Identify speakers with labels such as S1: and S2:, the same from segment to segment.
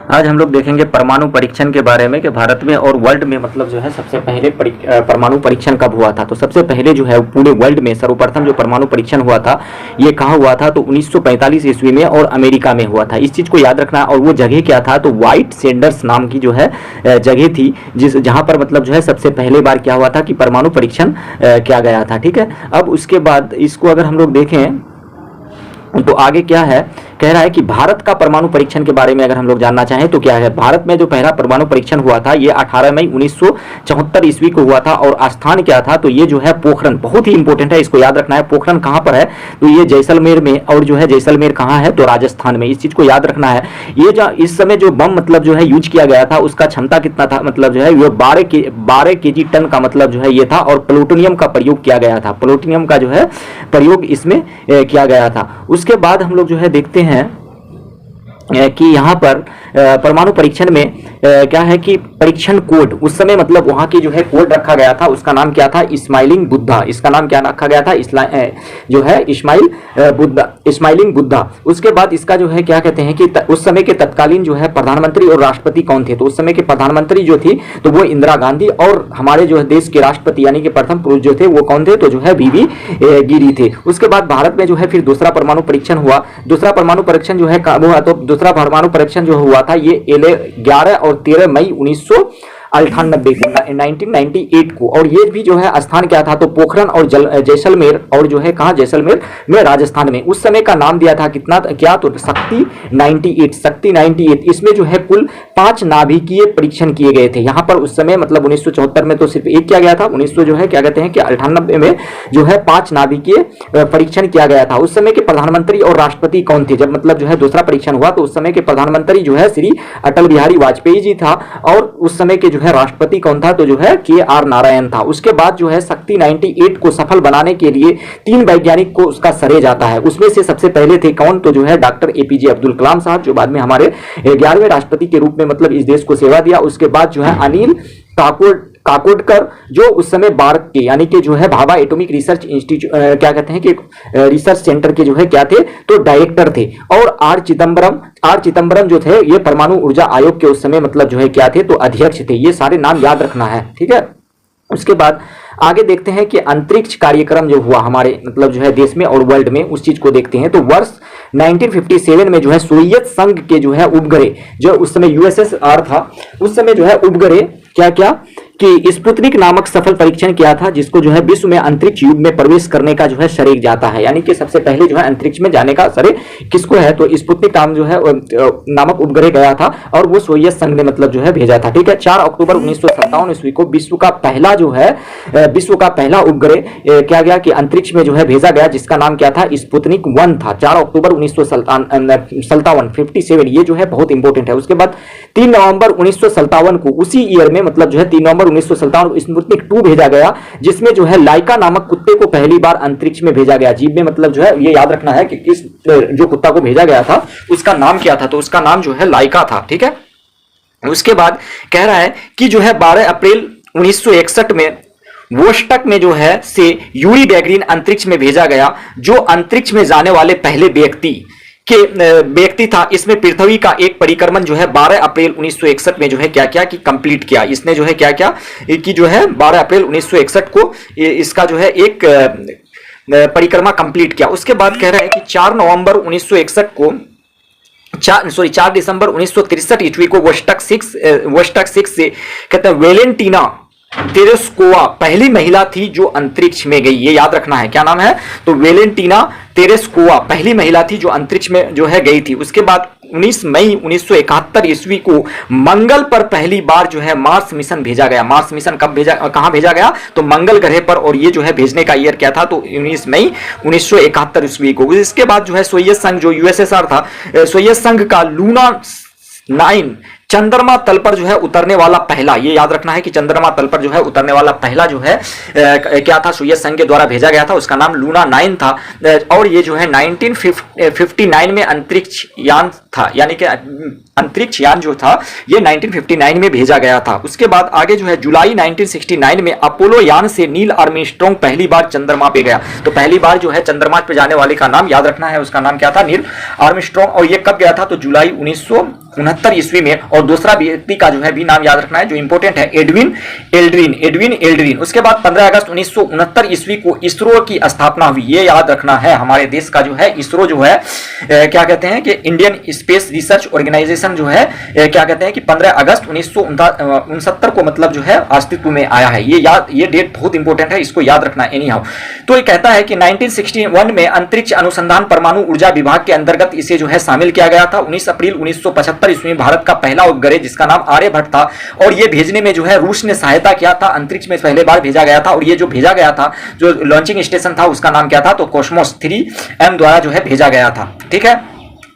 S1: आज हम लोग देखेंगे परमाणु परीक्षण के बारे में कि भारत में और वर्ल्ड में मतलब जो है सबसे पहले परमाणु परीक्षण कब हुआ था। तो सबसे पहले जो है पूरे वर्ल्ड में सर्वप्रथम जो परमाणु परीक्षण हुआ था ये कहाँ हुआ था, तो 1945 ईस्वी में और अमेरिका में हुआ था। इस चीज़ को याद रखना। और वो जगह क्या था, तो व्हाइट सैंडर्स नाम की जो है जगह थी जहाँ पर मतलब जो है सबसे पहले बार क्या हुआ था कि परमाणु परीक्षण किया गया था। ठीक है, अब उसके बाद इसको अगर हम लोग देखें तो आगे क्या है, कह रहा है कि भारत का परमाणु परीक्षण के बारे में अगर हम लोग जानना चाहें तो क्या है, भारत में जो पहला परमाणु परीक्षण हुआ था ये 18 मई 1974 ईस्वी को हुआ था। और स्थान क्या था, तो ये जो है पोखरण, बहुत ही इंपॉर्टेंट है, इसको याद रखना है। पोखरण कहां पर है, तो ये जैसलमेर में, और जो है जैसलमेर कहां है, तो राजस्थान में। इस चीज को याद रखना है। ये जो इस समय जो बम मतलब जो है यूज किया गया था उसका क्षमता कितना था, मतलब जो है ये 12 केजी टन का मतलब जो है ये था। और प्लूटोनियम का प्रयोग किया गया था, प्लूटोनियम का जो है प्रयोग इसमें किया गया था। उसके बाद हम लोग जो है देखते हैं कि यहाँ पर परमाणु परीक्षण में क्या है कि परीक्षण कोड उस समय मतलब वहाँ की जो है कोड रखा गया था, उसका नाम क्या था, इस्माइलिंग बुद्धा। इसका नाम क्या रखा गया था, जो है इस्माइलिंग बुद्धा। उसके बाद इसका जो है क्या कहते हैं कि उस समय के तत्कालीन जो है प्रधानमंत्री और राष्ट्रपति कौन थे, तो उस समय के प्रधानमंत्री जो थी तो वो इंदिरा गांधी, और हमारे जो है देश के राष्ट्रपति यानी कि प्रथम पुरुष जो थे वो कौन थे, तो जो है बीवी गिरी थे। उसके बाद भारत में जो है फिर दूसरा परमाणु परीक्षण हुआ। दूसरा परमाणु परीक्षण जो है हुआ, तो दूसरा परमाणु परीक्षण जो हुआ था ये 11 और 13 मई 1998 को। और ये भी जो है स्थान क्या था, तो पोखरण और जैसलमेर, और जो है कहाँ, जैसलमेर में राजस्थान में। उस समय का नाम दिया था कितना, क्या, तो शक्ति 98। इसमें जो है कुल 5 नाभिकीय परीक्षण किए गए थे यहाँ पर उस समय। मतलब 1974 में तो सिर्फ एक किया गया था, 1900 जो है क्या कहते हैं कि 98 में जो है 5 नाभिकीय परीक्षण किया गया था। उस समय के प्रधानमंत्री और राष्ट्रपति कौन थे, जब मतलब जो है दूसरा परीक्षण हुआ तो उस समय के प्रधानमंत्री जो है श्री अटल बिहारी वाजपेयी जी था, और उस समय के जो है राष्ट्रपति कौन था, तो जो है KR नारायण था। उसके बाद जो है शक्ति 98 को सफल बनाने के लिए 3 वैज्ञानिक को उसका श्रेय जाता है। उसमें से सबसे पहले थे कौन, तो जो है डॉक्टर APJ अब्दुल कलाम साहब, जो बाद में हमारे 11वें राष्ट्रपति के रूप में मतलब इस देश को सेवा दिया। उसके बाद जो है अनिल काकोडकर, जो उस समय भारत के यानी कि जो है भाभा एटॉमिक रिसर्च इंस्टीट्यूट क्या कहते हैं कि रिसर्च सेंटर के जो है क्या थे, तो डायरेक्टर थे। और आर चिदम्बरम जो थे ये परमाणु ऊर्जा आयोग के उस समय मतलब जो है क्या थे, तो अध्यक्ष थे। ये सारे नाम याद रखना है, ठीक है। उसके बाद आगे देखते हैं कि अंतरिक्ष कार्यक्रम जो हुआ हमारे मतलब जो है देश में और वर्ल्ड में, उस चीज को देखते हैं। तो वर्ष 1957 में जो है सोवियत संघ के जो है उपग्रह, जो उस समय USSR था, उस समय जो है उपग्रह क्या कि स्पुतनिक नामक सफल परीक्षण किया था, जिसको जो है विश्व में अंतरिक्ष युग में प्रवेश करने का जो है श्रेय जाता है। यानी कि सबसे पहले जो है अंतरिक्ष में जाने का श्रेय किसको है, तो स्पुतनिक नाम जो है नामक उपग्रह गया था, और वो सोवियत संघ ने मतलब जो है भेजा था। ठीक है, 4 अक्टूबर 1957 ईस्वी को विश्व का पहला उपग्रह क्या गया कि अंतरिक्ष में जो है भेजा गया, जिसका नाम क्या था, स्पुतनिक 1 था। 4 अक्टूबर 1957, ये जो है बहुत इंपॉर्टेंट है। उसके बाद 3 नवंबर 1957 को उसी ईयर में मतलब जो है 3 नवंबर 1957 स्पुतनिक 2 भेजा गया, जिसमें जो है लाइका नामक कुत्ते को पहली बार अंतरिक्ष में भेजा गया। जीव में मतलब जो है ये याद रखना है कि किस जो कुत्ता को भेजा गया था उसका नाम क्या था, तो उसका नाम जो है लाइका था। ठीक है, उसके बाद कह रहा है कि जो है 12 अप्रैल 1961 में वोस्टक में जो है से यूरी गैगरिन अंतरिक्ष में भेजा गया, जो अंतरिक्ष में जाने वाले पहले व्यक्ति था। इसमें पृथ्वी का एक परिक्रमण जो है 12 अप्रैल 1961 में जो है क्या किया कि कंप्लीट किया। इसने जो है क्या किया कि जो है 12 अप्रैल 1961 को इसका जो है एक परिक्रमा कंप्लीट किया। उसके बाद कह रहा है कि 4 नवंबर 1961 को 4 दिसंबर 1963 ईस्वी को वोस्टक 6 से कहते हैं वेलेंटीना तेरेस्कोवा पहली महिला थी जो अंतरिक्ष में गई। ये याद रखना है, क्या नाम है, तो वेलेंटीना तेरेस्कोवा पहली महिला थी जो अंतरिक्ष में जो है गई थी। उसके बाद 19 मई 1971 ईस्वी को मंगल पर पहली बार जो है मार्स मिशन भेजा गया। मार्स मिशन कहाँ भेजा गया, तो मंगल ग्रह पर, और ये जो है भेजने का ईयर क्या था, तो 19 मई 1971 ईस्वी को। इसके बाद जो है सोवियत संघ जो USSR था, सोवियत संघ का लूना 9 चंद्रमा तल पर जो है उतरने वाला पहला, ये याद रखना है कि चंद्रमा तल पर जो है उतरने वाला पहला जो है क्या था, सोवियत संघ के द्वारा भेजा गया था, उसका नाम लूना 9 था। और ये जो है 1959 में अंतरिक्ष यान था, यानी कि अंतरिक्ष यान जो था ये 1959 में भेजा गया था। उसके बाद आगे जो है जुलाई 1969 में अपोलो यान से नील आर्मस्ट्रांग पहली बार चंद्रमा पे गया। तो पहली बार जो है चंद्रमा पे जाने वाले का नाम याद रखना है, उसका नाम क्या था, नील आर्मस्ट्रांग। और ये कब गया था, तो जुलाई 1969 ईस्वी में, और दूसरा व्यक्ति का जो है भी नाम याद रखना है जो इंपॉर्टेंट है, एडविन एल्ड्रिन। उसके बाद 15 अगस्त 1969 ईस्वी को इसरो की स्थापना हुई। ये याद रखना है, हमारे देश का जो है इसरो जो है क्या कहते हैं कि इंडियन स्पेस रिसर्च ऑर्गेनाइजेशन जो है क्या कहते हैं कि 15 अगस्त 1969 को मतलब जो है अस्तित्व में आया है। ये डेट बहुत इंपॉर्टेंट है, इसको याद रखना एनी हाउ। तो ये कहता है कि 1961 में अंतरिक्ष अनुसंधान परमाणु ऊर्जा विभाग के अंतर्गत इसे जो है शामिल किया गया था। 19 अप्रैल 1975 ईस्वी में भारत का पहला उपग्रह जिसका नाम आर्यभट्ट था, और ये भेजने में जो है रूस ने सहायता किया था। अंतरिक्ष में पहले बार भेजा गया था, और ये जो भेजा गया था जो लॉन्चिंग स्टेशन था उसका नाम क्या था, तो कॉस्मोस 3M द्वारा जो है भेजा गया था। ठीक है,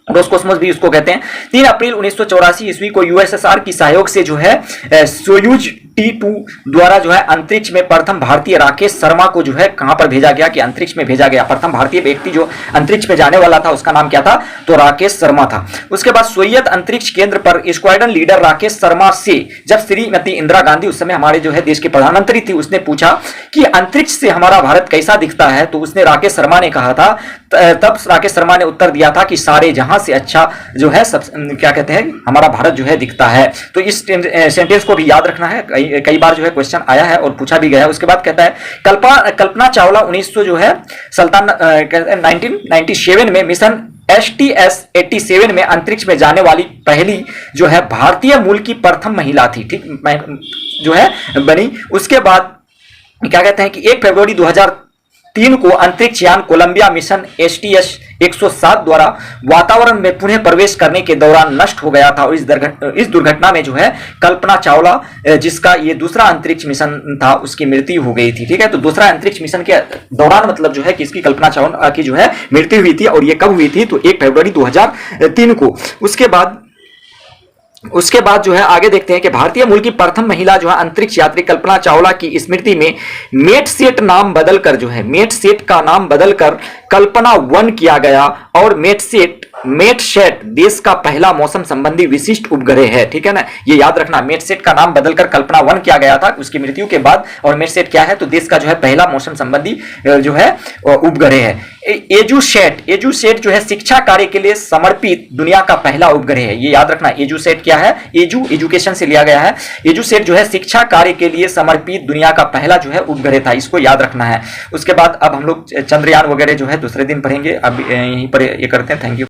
S1: रोसकोसमोस भी उसको कहते हैं। 3 अप्रैल 1984 ईस्वी को यूएसएसआर की सहयोग से जो है सोयूज T2 द्वारा जो है अंतरिक्ष में प्रथम भारतीय राकेश शर्मा को जो है कहां पर भेजा गया, कि अंतरिक्ष में भेजा गया। प्रथम भारतीय व्यक्ति जो अंतरिक्ष में जाने वाला था उसका नाम क्या था, तो राकेश शर्मा था। उसके बाद सोवियत अंतरिक्ष केंद्र पर स्क्वाड्रन लीडर राकेश शर्मा से जब श्रीमती इंदिरा गांधी उस समय हमारे जो है देश के प्रधानमंत्री थी, उसने पूछा कि अंतरिक्ष से हमारा भारत कैसा दिखता है, तो उसने राकेश शर्मा ने कहा था, तब राकेश शर्मा ने उत्तर दिया था कि सारे जहां से अच्छा जो है सब क्या कहते हैं हमारा भारत जो है दिखता है। तो इस सेंटेंस को भी याद रखना है, कई बार जो है क्वेश्चन आया है और पूछा भी गया है। उसके बाद कहता है कल्पना चावला 1997 में मिशन STS-87 में अंतरिक्ष में जाने वाली पहली जो है भारतीय मूल की प्रथम महिला थी। ठीक जो है बनी। उसके बाद क्या कहते हैं कि 1 फरवरी 2003 को अंतरिक्ष यान कोलंबिया मिशन STS-107 द्वारा वातावरण में पुनः प्रवेश करने के दौरान नष्ट हो गया था, और इस दुर्घटना में जो है कल्पना चावला जिसका ये दूसरा अंतरिक्ष मिशन था उसकी मृत्यु हो गई थी। ठीक है, तो दूसरा अंतरिक्ष मिशन के दौरान मतलब जो है कि इसकी कल्पना चावला की जो है मृत्यु हुई थी, और ये कब हुई थी, तो 1 फरवरी 2003 को। उसके बाद जो है आगे देखते हैं कि भारतीय मूल की प्रथम महिला जो है अंतरिक्ष यात्री कल्पना चावला की स्मृति में मेटसेट नाम बदलकर जो है मेटसेट का नाम बदलकर कल्पना 1 किया गया, और मेटसेट देश का पहला मौसम संबंधी विशिष्ट उपग्रह है। ठीक है ना, ये याद रखना, मेटसेट का नाम बदलकर कल्पना 1 किया गया था उसकी मृत्यु के बाद, और मेटसेट क्या है, तो देश का जो है पहला मौसम संबंधी जो है उपग्रह है। एजुसेट जो है शिक्षा कार्य के लिए समर्पित दुनिया का पहला उपग्रह है। ये याद रखना, एजुसेट क्या है, एजुकेशन से लिया गया है। एजुसेट जो है शिक्षा कार्य के लिए समर्पित दुनिया का पहला जो है उपग्रह था, इसको याद रखना है। उसके बाद अब हम लोग चंद्रयान वगैरह जो है दूसरे दिन पढ़ेंगे, अब यहीं पर ये करते हैं। Thank you.